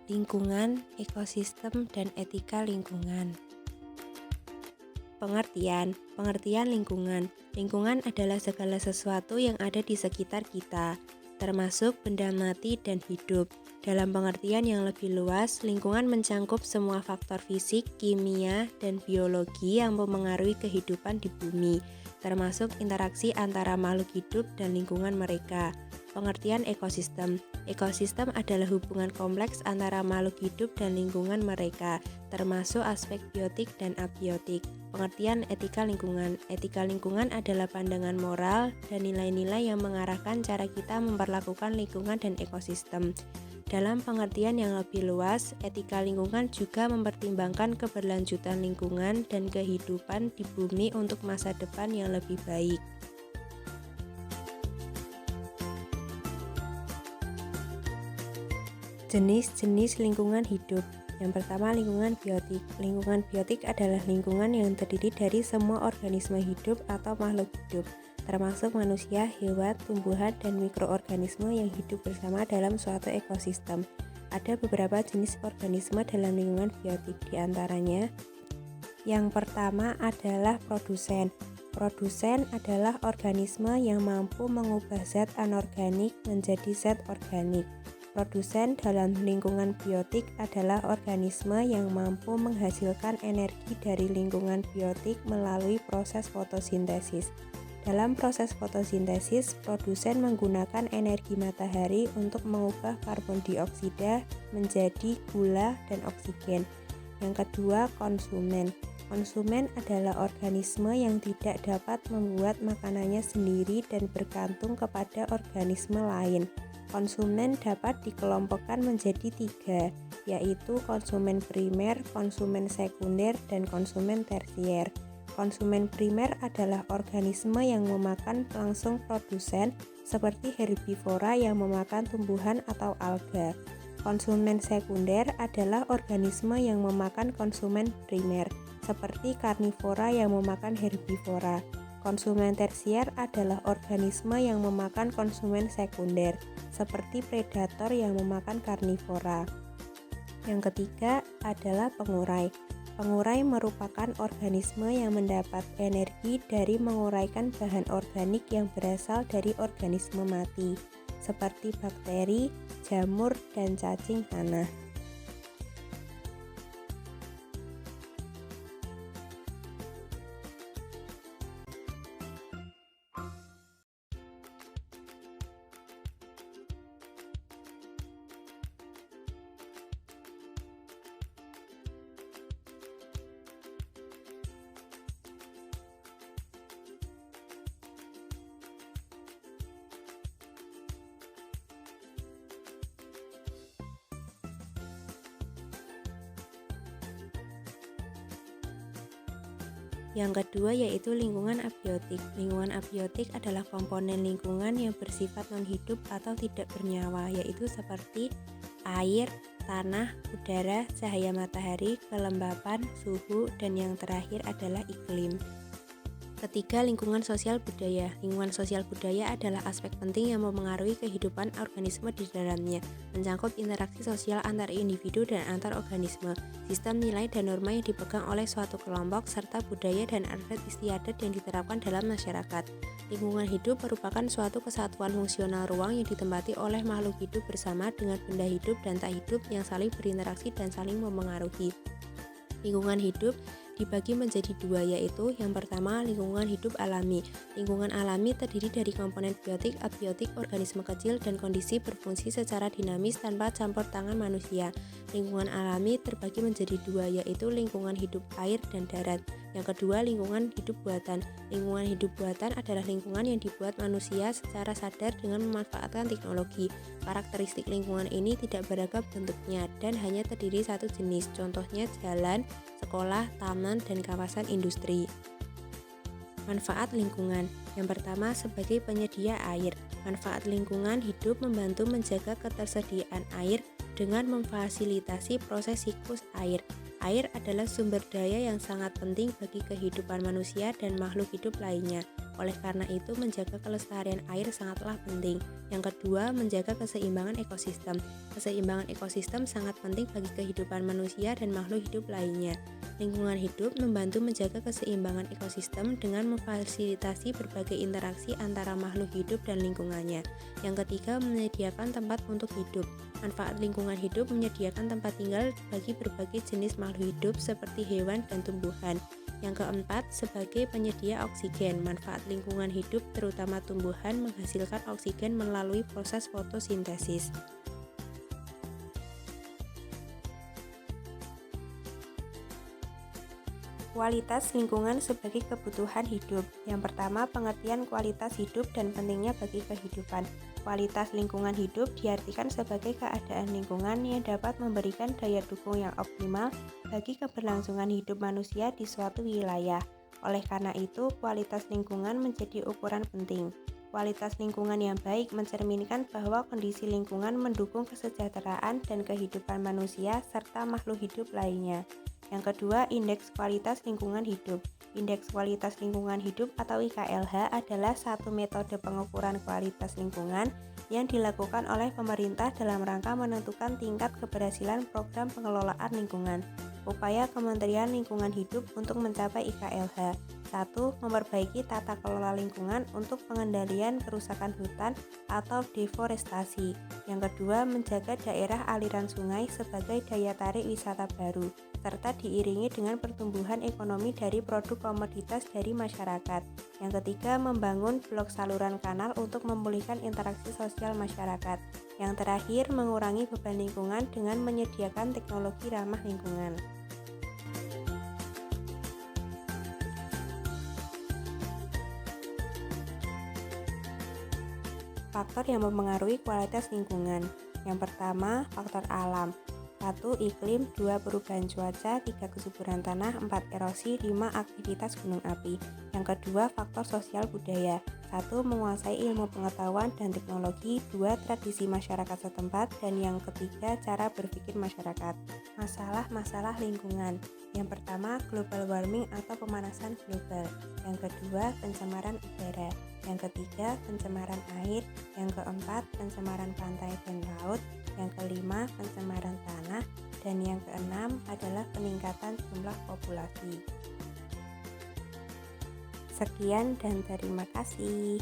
Lingkungan, ekosistem, dan etika lingkungan. Pengertian lingkungan. Lingkungan adalah segala sesuatu yang ada di sekitar kita, termasuk benda mati dan hidup. Dalam pengertian yang lebih luas, lingkungan mencangkup semua faktor fisik, kimia, dan biologi yang memengaruhi kehidupan di bumi, termasuk interaksi antara makhluk hidup dan lingkungan mereka. Pengertian ekosistem. Ekosistem adalah hubungan kompleks antara makhluk hidup dan lingkungan mereka, termasuk aspek biotik dan abiotik. Pengertian etika lingkungan. Etika lingkungan adalah pandangan moral dan nilai-nilai yang mengarahkan cara kita memperlakukan lingkungan dan ekosistem. Dalam pengertian yang lebih luas, etika lingkungan juga mempertimbangkan keberlanjutan lingkungan dan kehidupan di bumi untuk masa depan yang lebih baik. Jenis-jenis lingkungan hidup. Yang pertama, lingkungan biotik. Lingkungan biotik adalah lingkungan yang terdiri dari semua organisme hidup atau makhluk hidup, termasuk manusia, hewan, tumbuhan, dan mikroorganisme yang hidup bersama dalam suatu ekosistem. Ada beberapa jenis organisme dalam lingkungan biotik, diantaranya yang pertama adalah produsen. Produsen adalah organisme yang mampu mengubah zat anorganik menjadi zat organik. Produsen dalam lingkungan biotik adalah organisme yang mampu menghasilkan energi dari lingkungan biotik melalui proses fotosintesis. Dalam proses fotosintesis, produsen menggunakan energi matahari untuk mengubah karbon dioksida menjadi gula dan oksigen. Yang kedua, konsumen. Konsumen adalah organisme yang tidak dapat membuat makanannya sendiri dan bergantung kepada organisme lain. Konsumen dapat dikelompokkan menjadi 3, yaitu konsumen primer, konsumen sekunder, dan konsumen tersier. Konsumen primer adalah organisme yang memakan langsung produsen, seperti herbivora yang memakan tumbuhan atau alga. Konsumen sekunder adalah organisme yang memakan konsumen primer, seperti karnivora yang memakan herbivora. Konsumen tersier adalah organisme yang memakan konsumen sekunder, seperti predator yang memakan karnivora. Yang ketiga adalah pengurai. Pengurai merupakan organisme yang mendapat energi dari menguraikan bahan organik yang berasal dari organisme mati, seperti bakteri, jamur, dan cacing tanah. Yang kedua yaitu lingkungan abiotik. Lingkungan abiotik adalah komponen lingkungan yang bersifat non-hidup atau tidak bernyawa, yaitu seperti air, tanah, udara, cahaya matahari, kelembapan, suhu, dan yang terakhir adalah iklim. Ketiga, lingkungan sosial budaya. Lingkungan sosial budaya adalah aspek penting yang memengaruhi kehidupan organisme di dalamnya, mencakup interaksi sosial antar individu dan antar organisme, sistem nilai dan norma yang dipegang oleh suatu kelompok, serta budaya dan adat istiadat yang diterapkan dalam masyarakat. Lingkungan hidup merupakan suatu kesatuan fungsional ruang yang ditempati oleh makhluk hidup bersama dengan benda hidup dan tak hidup yang saling berinteraksi dan saling memengaruhi. Lingkungan hidup dibagi menjadi 2, yaitu yang pertama lingkungan hidup alami. Lingkungan alami terdiri dari komponen biotik, abiotik, organisme kecil, dan kondisi berfungsi secara dinamis tanpa campur tangan manusia. Lingkungan alami terbagi menjadi 2, yaitu lingkungan hidup air dan darat. Yang kedua, lingkungan hidup buatan. Lingkungan hidup buatan adalah lingkungan yang dibuat manusia secara sadar dengan memanfaatkan teknologi. Karakteristik lingkungan ini tidak beragam bentuknya dan hanya terdiri satu jenis, contohnya jalan, sekolah, taman, dan kawasan industri. Manfaat lingkungan. Yang pertama, sebagai penyedia air. Manfaat lingkungan hidup membantu menjaga ketersediaan air dengan memfasilitasi proses siklus air. Air adalah sumber daya yang sangat penting bagi kehidupan manusia dan makhluk hidup lainnya. Oleh karena itu, menjaga kelestarian air sangatlah penting. Yang kedua, menjaga keseimbangan ekosistem. Keseimbangan ekosistem sangat penting bagi kehidupan manusia dan makhluk hidup lainnya. Lingkungan hidup membantu menjaga keseimbangan ekosistem dengan memfasilitasi berbagai interaksi antara makhluk hidup dan lingkungannya. Yang ketiga, menyediakan tempat untuk hidup. Manfaat lingkungan hidup menyediakan tempat tinggal bagi berbagai jenis makhluk hidup seperti hewan dan tumbuhan. Yang keempat, sebagai penyedia oksigen. Manfaat lingkungan hidup terutama tumbuhan menghasilkan oksigen melalui proses fotosintesis. Kualitas lingkungan sebagai kebutuhan hidup. Yang pertama, pengertian kualitas hidup dan pentingnya bagi kehidupan. Kualitas lingkungan hidup diartikan sebagai keadaan lingkungan yang dapat memberikan daya dukung yang optimal bagi keberlangsungan hidup manusia di suatu wilayah. Oleh karena itu, kualitas lingkungan menjadi ukuran penting. Kualitas lingkungan yang baik mencerminkan bahwa kondisi lingkungan mendukung kesejahteraan dan kehidupan manusia serta makhluk hidup lainnya. Yang kedua, indeks kualitas lingkungan hidup. Indeks kualitas lingkungan hidup atau IKLH adalah satu metode pengukuran kualitas lingkungan yang dilakukan oleh pemerintah dalam rangka menentukan tingkat keberhasilan program pengelolaan lingkungan. Upaya Kementerian Lingkungan Hidup untuk mencapai IKLH. 1. Memperbaiki tata kelola lingkungan untuk pengendalian kerusakan hutan atau deforestasi. Yang kedua, menjaga daerah aliran sungai sebagai daya tarik wisata baru, serta diiringi dengan pertumbuhan ekonomi dari produk komoditas dari masyarakat. Yang ketiga, membangun blok saluran kanal untuk memulihkan interaksi sosial masyarakat. Yang terakhir, mengurangi beban lingkungan dengan menyediakan teknologi ramah lingkungan. Faktor yang mempengaruhi kualitas lingkungan. Yang pertama, faktor alam. 1. Iklim, 2. Perubahan cuaca, 3. Kesuburan tanah, 4. Erosi, 5. Aktivitas gunung api. Yang kedua, faktor sosial budaya. 1. Menguasai ilmu pengetahuan dan teknologi, 2. Tradisi masyarakat setempat, dan yang ketiga, cara berpikir masyarakat. Masalah-masalah lingkungan. Yang pertama, global warming atau pemanasan global. Yang kedua, pencemaran udara. Yang ketiga, pencemaran air. Yang keempat, pencemaran pantai dan laut. Yang kelima, pencemaran tanah. Dan yang keenam adalah peningkatan jumlah populasi. Sekian dan terima kasih.